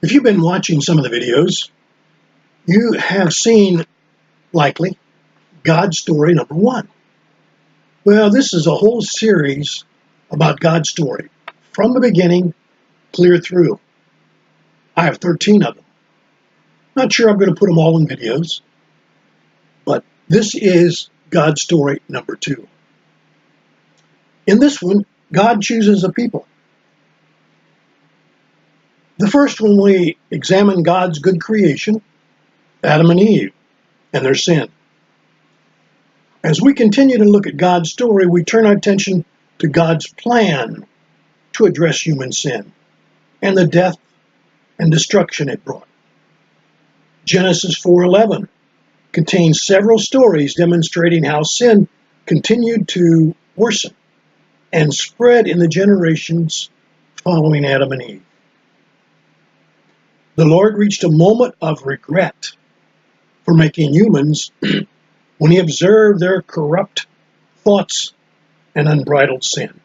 If you've been watching some of the videos, you have seen, likely, God's story number 1. Well, this is a whole series about God's story, from the beginning, clear through. I have 13 of them. Not sure I'm going to put them all in videos, but this is God's story number 2. In this one, God chooses a people. The first one, we examine God's good creation, Adam and Eve, and their sin. As we continue to look at God's story, we turn our attention to God's plan to address human sin and the death and destruction it brought. Genesis 4:11 contains several stories demonstrating how sin continued to worsen and spread in the generations following Adam and Eve. The Lord reached a moment of regret for making humans when he observed their corrupt thoughts and unbridled sin.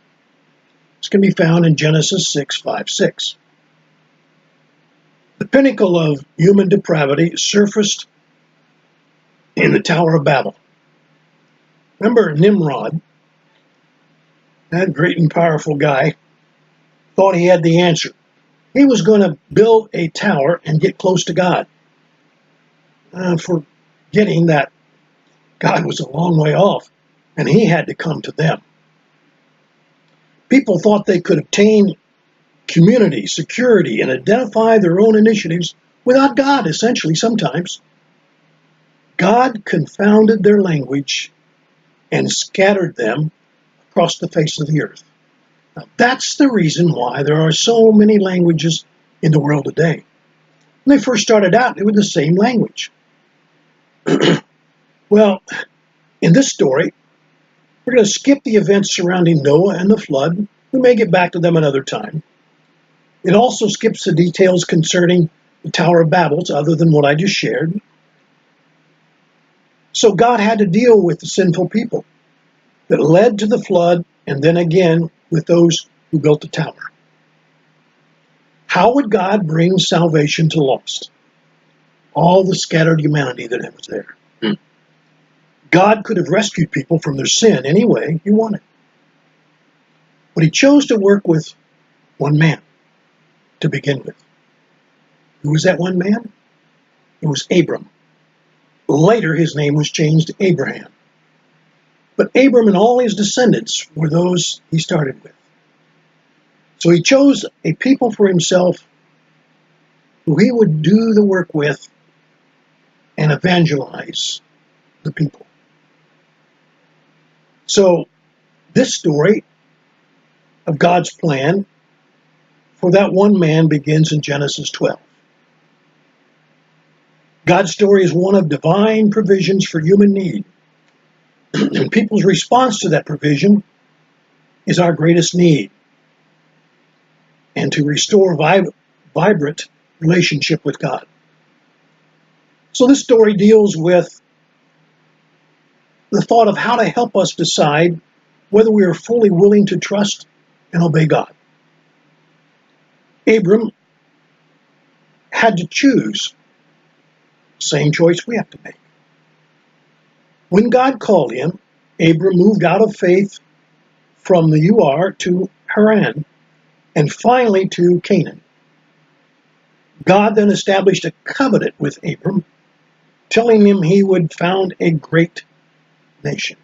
This can be found in Genesis 6:5-6. The pinnacle of human depravity surfaced in the Tower of Babel. Remember Nimrod, that great and powerful guy, thought he had the answer. He was going to build a tower and get close to God, forgetting that God was a long way off and he had to come to them. People thought they could obtain community, security, and identify their own initiatives without God, essentially, sometimes. God confounded their language and scattered them across the face of the earth. Now, that's the reason why there are so many languages in the world today. When they first started out, they were the same language. Well, in this story, we're going to skip the events surrounding Noah and the flood. We may get back to them another time. It also skips the details concerning the Tower of Babel, other than what I just shared. So God had to deal with the sinful people that led to the flood, and then again with those who built the tower. How would God bring salvation to lost? All the scattered humanity that was there. God could have rescued people from their sin any way he wanted. But he chose to work with one man to begin with. Who was that one man? It was Abram. Later, his name was changed to Abraham. But Abram and all his descendants were those he started with. So he chose a people for himself who he would do the work with and evangelize the people. So this story of God's plan for that one man begins in Genesis 12. God's story is one of divine provisions for human need. And people's response to that provision is our greatest need. And to restore vibrant relationship with God. So this story deals with the thought of how to help us decide whether we are fully willing to trust and obey God. Abram had to choose. Same choice we have to make. When God called him, Abram moved out of faith from the Ur to Haran, and finally to Canaan. God then established a covenant with Abram, telling him he would found a great nation.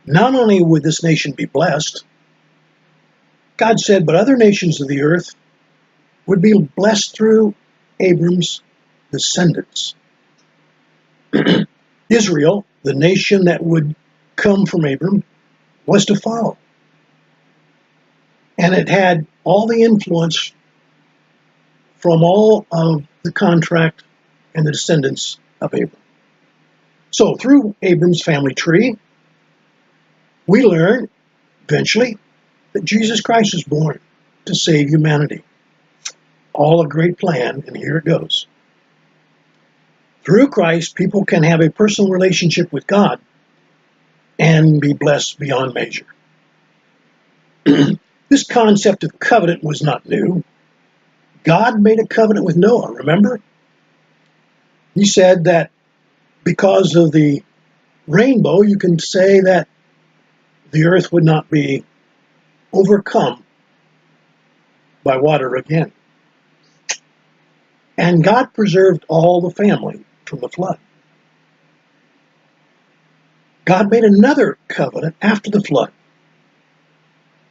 Not only would this nation be blessed, God said, but other nations of the earth would be blessed through Abram's descendants. Israel, the nation that would come from Abram, was to follow. And it had all the influence from all of the contract and the descendants of Abram. So through Abram's family tree, we learn eventually that Jesus Christ was born to save humanity. All a great plan, and here it goes. Through Christ, people can have a personal relationship with God and be blessed beyond measure. This concept of covenant was not new. God made a covenant with Noah, remember? He said that because of the rainbow, you can say that the earth would not be overcome by water again. And God preserved all the family from the flood. God made another covenant after the flood.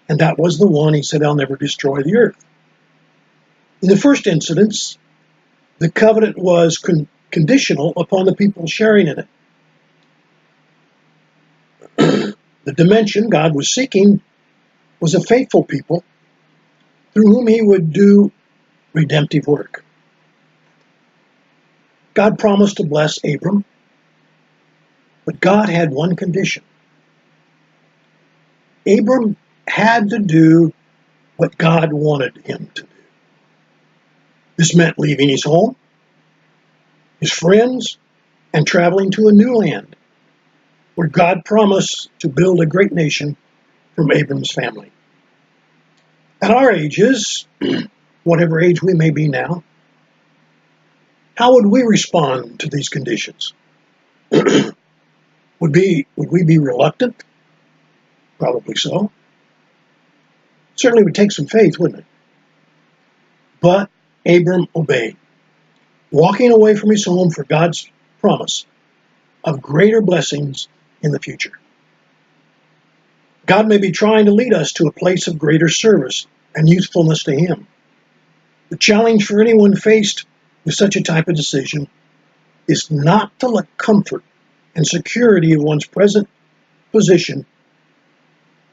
And that was the one he said, I'll never destroy the earth. In the first incident, the covenant was conditional upon the people sharing in it. The dimension God was seeking was a faithful people through whom he would do redemptive work. God promised to bless Abram, but God had one condition. Abram had to do what God wanted him to do. This meant leaving his home, his friends, and traveling to a new land where God promised to build a great nation from Abram's family. At our ages, whatever age we may be now, how would we respond to these conditions? Would we be reluctant? Probably so. Certainly would take some faith, wouldn't it? But Abram obeyed, walking away from his home for God's promise of greater blessings in the future. God may be trying to lead us to a place of greater service and usefulness to him. The challenge for anyone faced with such a type of decision is not to let comfort and security of one's present position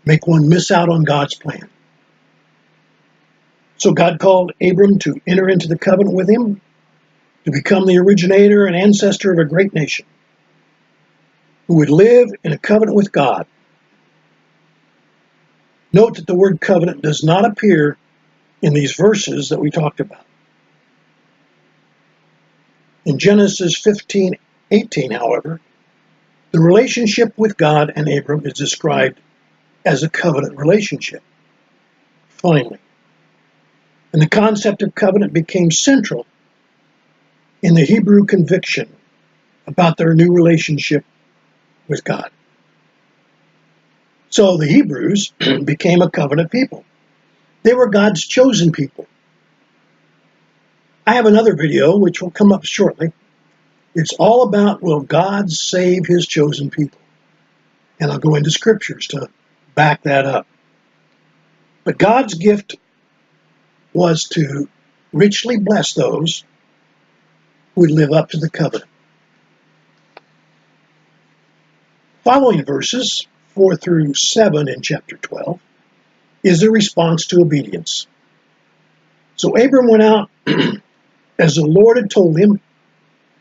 make one miss out on God's plan. So God called Abram to enter into the covenant with him, to become the originator and ancestor of a great nation, who would live in a covenant with God. Note that the word covenant does not appear in these verses that we talked about. In Genesis 15:18, however, the relationship with God and Abram is described as a covenant relationship. Finally. And the concept of covenant became central in the Hebrew conviction about their new relationship with God. So the Hebrews became a covenant people. They were God's chosen people. I have another video which will come up shortly. It's all about, will God save his chosen people? And I'll go into scriptures to back that up. But God's gift was to richly bless those who would live up to the covenant. Following verses 4 through 7 in chapter 12 is a response to obedience. So Abram went out as the Lord had told him,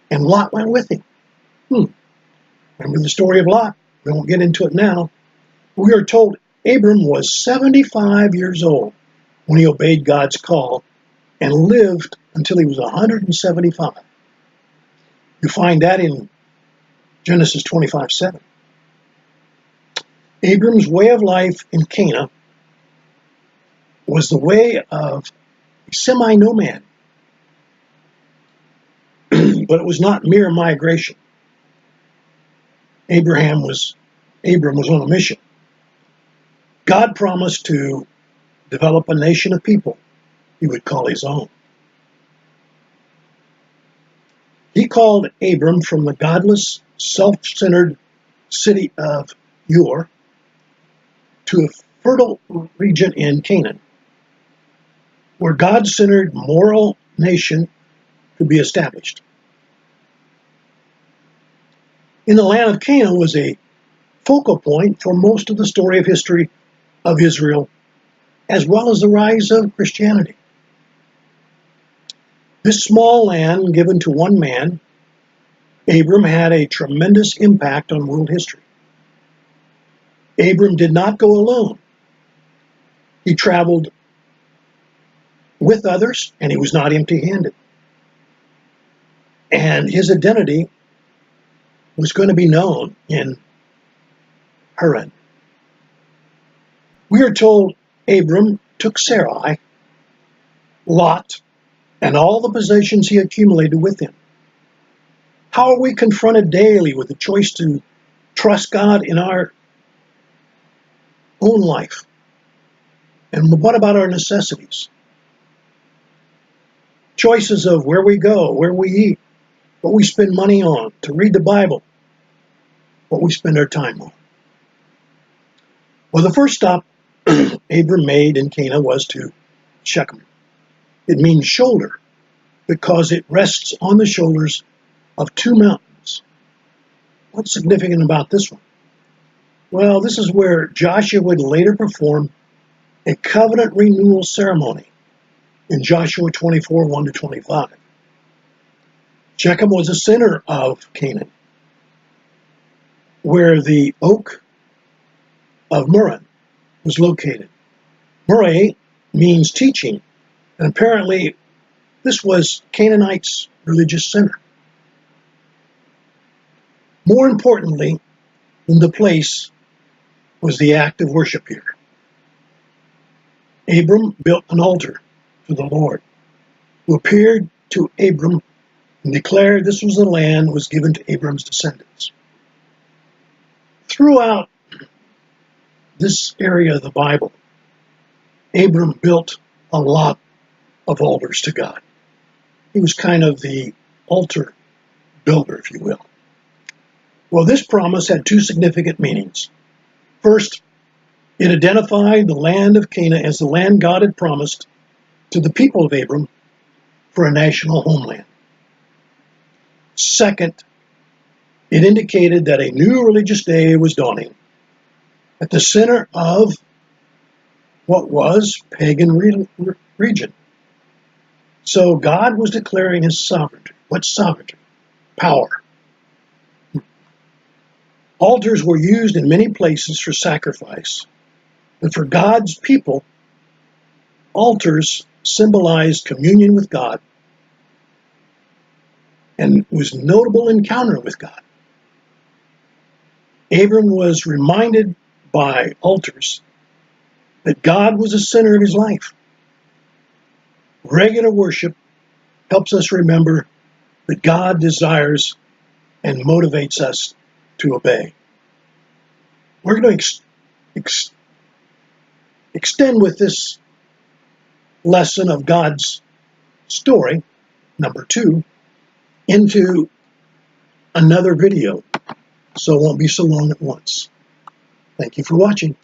and Lot went with him. Remember the story of Lot? We won't get into it now. We are told Abram was 75 years old when he obeyed God's call and lived until he was 175. You find that in Genesis 25:7. Abram's way of life in Canaan was the way of a semi-nomad, but it was not mere migration. Abram was on a mission. God promised to develop a nation of people he would call his own. He called Abram from the godless, self-centered city of Ur to a fertile region in Canaan, where God-centered moral nation could be established. In the land of Canaan was a focal point for most of the story of history of Israel, as well as the rise of Christianity. This small land given to one man, Abram, had a tremendous impact on world history. Abram did not go alone. He traveled with others, and he was not empty-handed. And his identity was going to be known in Haran. We are told Abram took Sarai, Lot, and all the possessions he accumulated with him. How are we confronted daily with the choice to trust God in our own life? And what about our necessities? Choices of where we go, where we eat, what we spend money on, to read the Bible, what we spend our time on. Well, the first stop Abram made in Canaan was to Shechem. It means shoulder because it rests on the shoulders of two mountains. What's significant about this one? Well, this is where Joshua would later perform a covenant renewal ceremony in Joshua 24, 1-25. Shechem was the center of Canaan, where the oak of Moreh was located. Moreh means teaching, and apparently this was Canaanites' religious center. More importantly than the place was the act of worship here. Abram built an altar to the Lord, who appeared to Abram and declared this was the land that was given to Abram's descendants. Throughout this area of the Bible, Abram built a lot of altars to God. He was kind of the altar builder, if you will. Well, this promise had two significant meanings. First, it identified the land of Canaan as the land God had promised to the people of Abram for a national homeland. Second, it indicated that a new religious day was dawning at the center of what was pagan region. So God was declaring his sovereignty. What's sovereignty? Power. Altars were used in many places for sacrifice. And for God's people, altars symbolized communion with God and was a notable encounter with God. Abram was reminded by altars that God was the center of his life. Regular worship helps us remember that God desires and motivates us to obey. We're going to extend with this lesson of God's story, number 2, into another video, so it won't be so long at once. Thank you for watching.